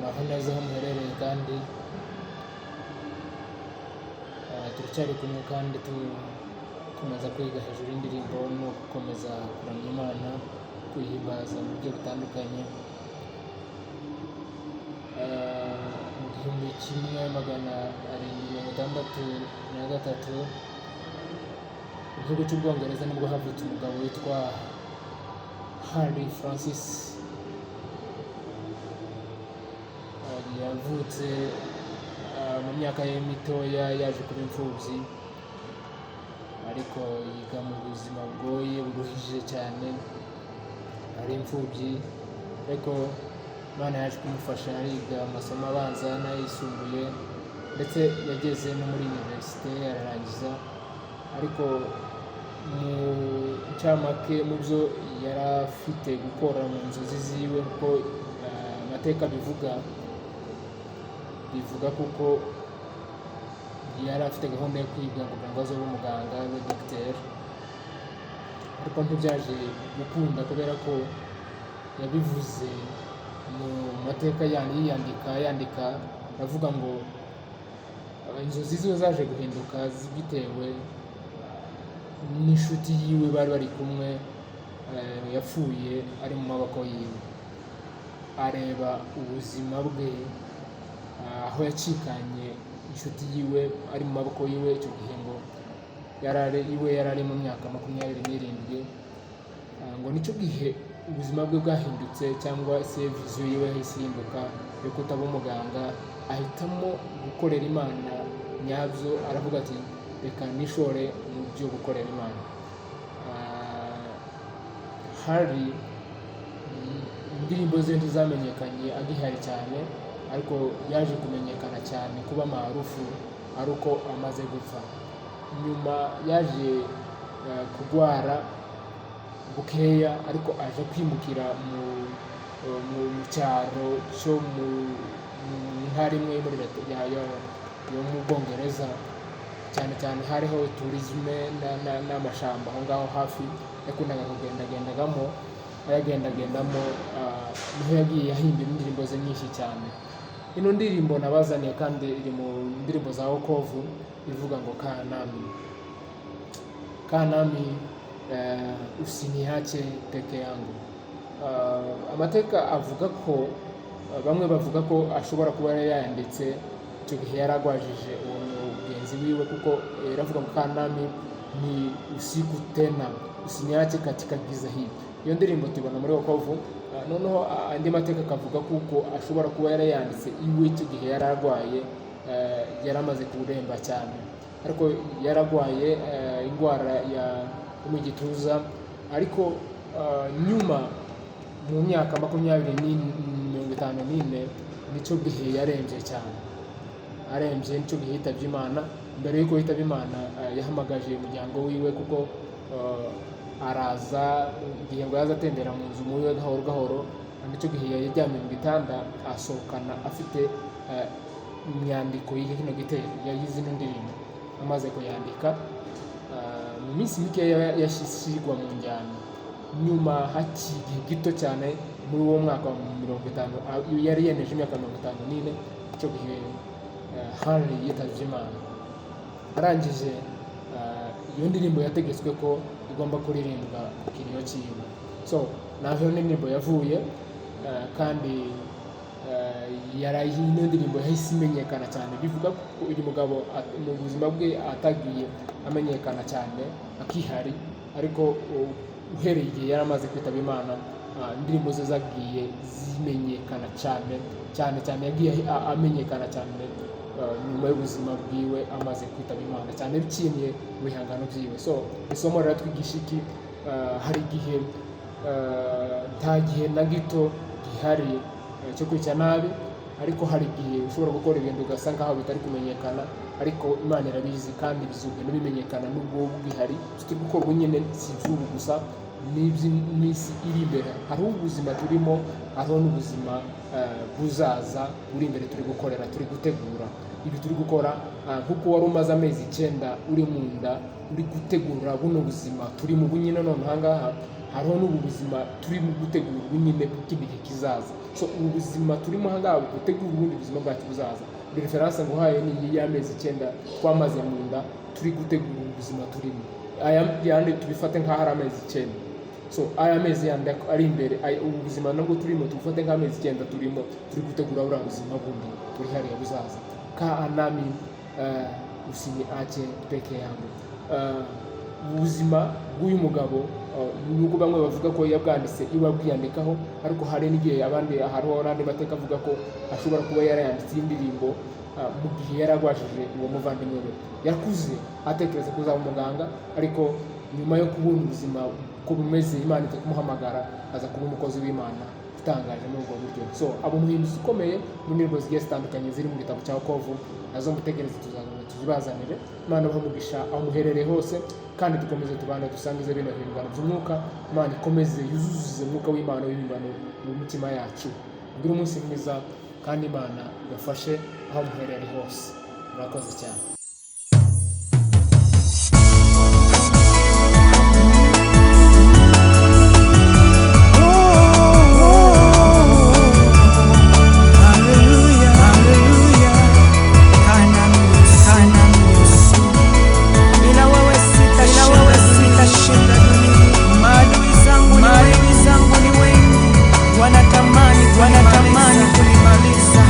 muraho neza aho muherereye kandi turacyari kumwe kandi dukomeza kwiga hejuru y'indirimbo no gukomeza kuramya Imana, kuyihimbaza mu buryo butandukanye. Mu 1763 mu gihugu cy'Ubwongereza nibwo havutse umugabo witwa Harry Francis. Yavutse mu myaka ye mitoya yaje kuba imfubyi, ariko yiga mu buzima bugoye buruhije cyane, ari imfubyi ariko Imana yaje kumufasha ariga amasomo abanza n'ayisumbuye ndetse yageze no muri universite ararangiza. Ariko mu ncamake mu byo yari afite gukora mu nzozi ziwe, kuko amateka bivuga kuko yari afite gahunda yo kwiga kugira ngo azobe umuganga we dogiteri, ariko ntibyaje gukunda kubera ko yabivuze mu mateka yandika avuga ngo inzozi ziwe zaje guhinduka bitewe n'inshuti yiwe bari bari kumwe yapfuye ari mu maboko yiwe. Areba ubuzima bwe aho yacikanye inshuti yiwe ari mu maboko yiwe. Icyo gihe ngo yari ari mu myaka 27, ngo nicyo gihe ubuzima bwe bwahindutse, cyangwa se viziyo yiwe yahise ihinduka yo kutaba umuganga, ahitamo gukorera Imana nyabyo. Aravuga ati reka nishore mu byo gukorera Imana. Hari indirimbo ze ntizamenyekanye agihari cyane, ariko yaje kumenyekana cyane kuba maarufu ari uko amaze gupfa. Nyuma yaje kugwara bukeya, ariko aje kwimukira mu cyaro cyo mu ntara imwe yo mu Bwongereza, cyane cyane hariho tourisme n'amashamba aho ngaho hafi. Yakundaga kugendagendamo niho yagiye yahimbye indirimbo ze nyinshi cyane. Ino ndirimbo nabazaniye kandi iri mu ndirimbo za wokovu, ivuga ngo kanami usiniache peke yangu. Amateka avuga ko bamwe bavuga ko ashobora kuba yayanditse icyo gihe yaragwajije uwo mugenzi wiwe, kuko yaravuga ngo kanami ni usiku tena usiniache katika giza hii. Iyo ndirimbo tubona muri wokovu. Noneho andi mateka akavuga kuko ashobora kuba yarayanditse iwe icyo gihe yararwaye, yaramaze kuremba cyane, ariko yaragwaye indwara mu gituza. Ariko nyuma mu myaka 2054 nicyo gihe yarembye cyane, nicyo gihe yitabye Imana. Mbere y'uko yitaba Imana yahamagaje umuryango wiwe, kuko araza igihe ngo yaza atembera mu nzu muwe gahoro gahoro. Nicyo gihe yajyamye mu gitanda asohokana afite imyandiko y'ino gitero yayize ino ndirimbo. Amaze kuyandika mu minsi mike yashyirwa mu njyana. Nyuma hakigihe gito cyane muri uwo mwaka wa 50, yari yeneje imyaka 54, icyo gihe Harry yitabye Imana. Arangije iyo ndirimbo yategetswe ko igomba kuririmbwa ku kiriyo cyiwe. So naho iyo ndirimbo yavuye, kandi ino ndirimbo yahise imenyekana cyane. Bivuga ko uyu mugabo mu buzima bwe atagiye amenyekana cyane akihari, ariko uhereye igihe yari amaze kwitaba Imana indirimbo ze zagiye zimenyekana cyane. Yagiye amenyekana cyane nyuma y'ubuzima bwiwe amaze kwitaba Imana, cyane bikiniye mu bihangano byiwe. So isomo riratwigisha iki? Hari igihe nta gihe na gito gihari cyo kwica nabi, ariko hari igihe ushobora gukora ibintu ugasa nkaho bitari kumenyekana, ariko Imana irabizi kandi bizogenda bimenyekana nubwo bwihari. Turi gukorwa nyine si iby'ubu gusa, n'iby'iminsi iri imbere. Hariho ubuzima turimo, hariho n'ubuzima buzaza buri imbere turi gukorera, turi gutegura. Ibi turi gukora kuko wari umaze amezi 9 uri mu nda uri gutegura buno buzima turi mu bunyine, none ahangaha hariho n'ubu buzima turi mu gutegura ubunyine bw'igihe kizaza. So ubu buzima turimo ahangaha gutegura ubundi buzima bwacu buzaza. Reference nguhaye ni y'amezi 9 twamaze mu nda turi gutegura ubuzima turimo. Aya yandi tubifate nka hari amezi 9. So aya mezi yandi ari imbere, ubu buzima nabwo turimo tubifate nka amezi 9 turimo turi gutegura buriya buzima bundi turi hariya buzaza. Ka nami usiniache peke yangu. Ubuzima bw'uyu mugabo nubwo bamwe bavuga ko yabwanditse iba bwiyandikaho, ariko hari n'igihe abandi hariho n'andi mateka avuga ko ashobora kuba yarayanditse indirimbo mu gihe yaragwajije uwo muvandimwe we. Yakuze atekereza kuzaba umuganga, ariko nyuma yo kubona ubuzima ko bumeze Imana ite kumuhamagara aza kuba umukozi w'Imana utangaje muri ubwo buryo. So abo muhinduzi ukomeye mu ndirimbo zigiye zitandukanye ziri mu gitabo cya Kovu, nazo mutegereze tuzibazanire. Imana bamugisha aho muherereye hose, kandi dukomeze tubane dusangize bino bihimbano by'umwuka. Imana ikomeze yuzuze umwuka w'Imana w'ibihimbano mu mitima yacu. Ngire umunsi mwiza, kandi Imana ibafashe aho muherereye hose. Murakoze cyane. Wanatamani kunimaliza